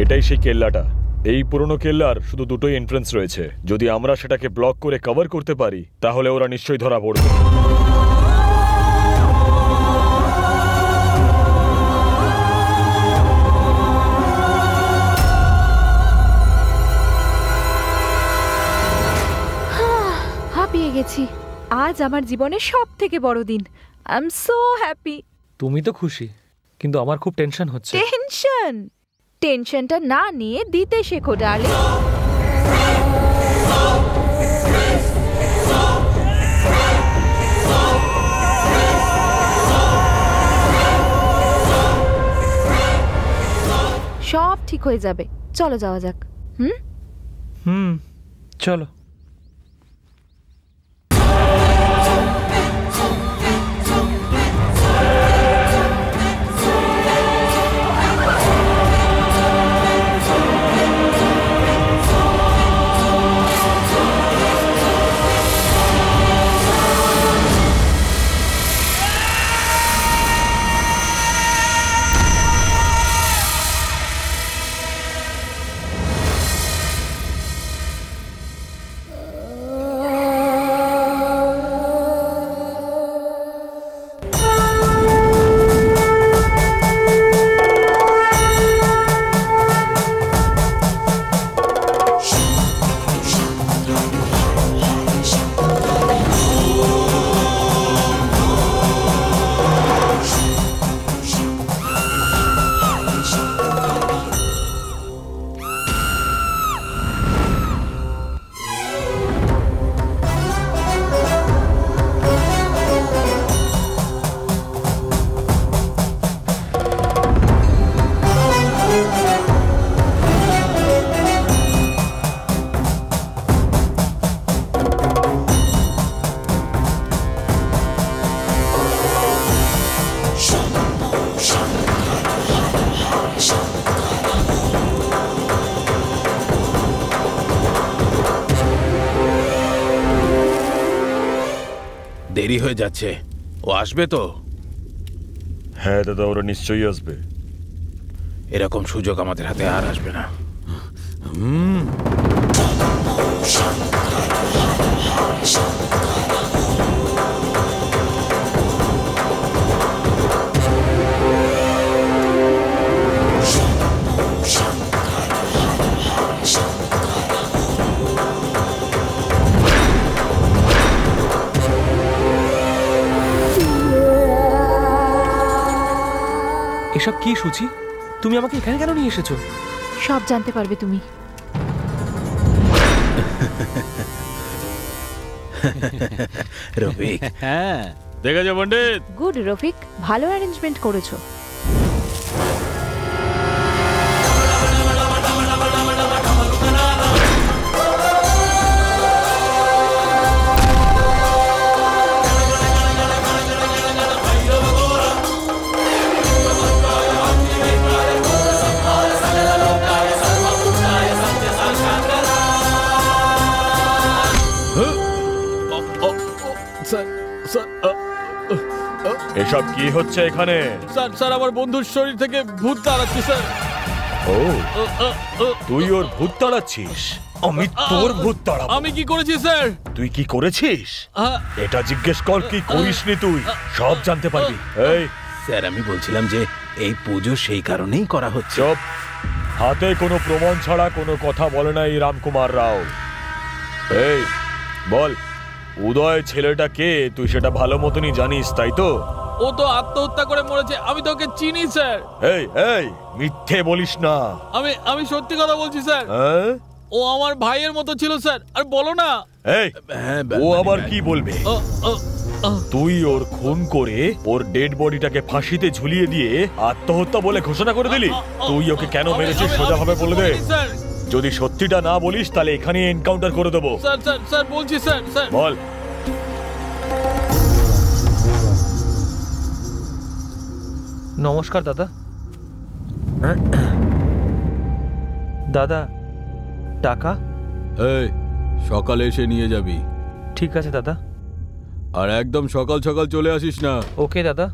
এটাই সেই কেল্লাটা। এই পুরনো কেল্লার শুধু দুটোই এন্ট্রান্স রয়েছে। যদি আমরা সেটাকে ব্লক করে কভার করতে পারি তাহলে ওরা নিশ্চয়ই ধরা পড়বে। হাঁপিয়ে গেছি। আজ আমার জীবনের সবথেকে বড় দিন। I am so happy. তুমি তো খুশি, কিন্তু আমার খুব টেনশন হচ্ছে। টেনশনটা না নিয়ে দিতে শেখো ডার্লিং। সব ঠিক হয়ে যাবে। চলো যাওয়া যাক। চলো। দেরি হয়ে যাচ্ছে, ও আসবে তো? হ্যাঁ দাদা, ওরা নিশ্চয়ই আসবে। এরকম সুযোগ আমাদের হাতে আর আসবে না। এসব কি সুচি? তুমি আমাকে এখানে কেন নিয়ে এসেছো? সব জানতে পারবে তুমি। রফিক। হ্যাঁ, দেখেছো পণ্ডিত? গুড রফিক, ভালো অ্যারেঞ্জমেন্ট করেছো। এসব কি হচ্ছে এখানে? স্যার আমার বন্ধুর শরীর থেকে ভূত তাড়াচ্ছে স্যার। ও, তুই ওর ভূত তাড়াচ্ছিস? আমি তোর ভূত তাড়াবো? আমি কি করেছি স্যার? তুই কি করেছিস এটা জিজ্ঞেস কর। কি করিসনি তুই সব জানতে পারবি। এই স্যার, আমি বলছিলাম যে এই পুজো সেই কারণেই করা হচ্ছে। চুপ। হাতে কোনো প্রমাণ ছাড়া কোনো কথা বলে না এই রামকুমার রাও। এই বল, উদয় ছেলেটা কে? তুই সেটা ভালো মতনই জানিস, তাই তো? ও তো আত্মহত্যা করে মরেছে। আমি তো ওকে চিনি স্যার। এই এই মিথ্যে বলিস না। আমি সত্যি কথা বলছি স্যার। ও আমার ভাইয়ের মতো ছিল স্যার। আর বলো না। এই ও আবার কি বলবে? তুই ওর খুন করে ওর ডেড বডিটাকে ফাঁসিতে ঝুলিয়ে দিয়ে আত্মহত্যা বলে ঘোষণা করে দিলি। তুই ওকে কেন মেরেছিস সোজাভাবে বলে দে। যদি সত্যিটা না বলিস তাহলে এখানে এনকাউন্টার করে দেবো। স্যার বলছি স্যার। বল। নমস্কার দাদা। দাদা, টাকা? এই সকালে এসে নিয়ে যাবি। ঠিক আছে দাদা। আর একদম সকাল সকাল চলে আসিস না। ওকে দাদা।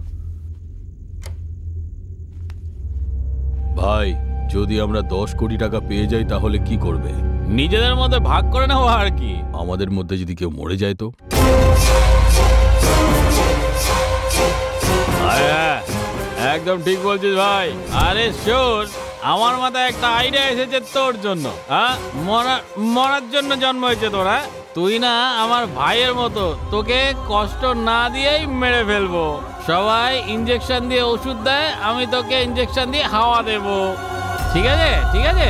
ভাই, যদি আমরা 10 কোটি টাকা পেয়ে যাই তাহলে কি করবে? নিজেদের মধ্যে ভাগ করে নেওয়া আর কি। আমাদের মধ্যে যদি কেউ মরে যায় তো? একদম ঠিক বলছিস ভাই। আরে শোন, আমার মাথায় একটা আইডিয়া এসেছে তোর জন্য। হ্যাঁ, মরার জন্য জন্ম হয়েছে তোরা। তুই না আমার ভাইয়ের মতো, তোকে কষ্ট না দিয়েই মেরে ফেলবো। সবাই ইঞ্জেকশন দিয়ে ওষুধ দেয়, আমি তোকে ইঞ্জেকশন দিয়ে হাওয়া দেব। ঠিক আছে, ঠিক আছে।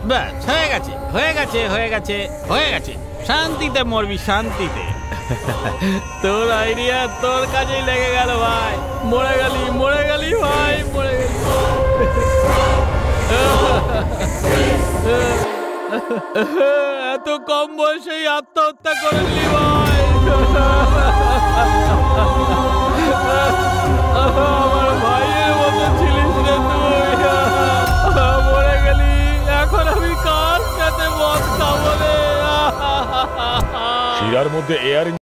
ব্যাস, হয়ে গেছে, হয়ে গেছে, হয়ে গেছে, হয়ে গেছে। শান্তিতে মরবি, শান্তিতে। তোর আইডিয়া তোর কাজেই লেগে গেল ভাই। মরে গেলি, মরে গেলি ভাই, মরে গেলি। এত কম বয়সেই আত্মহত্যা করে নিলি ভাই। আমার ভাইয়ের মতো ছিলিস রে তুই। মরে গেলি, এখন আমি কার সাথে মদ খাবো রে? শিরার মধ্যে এয়ার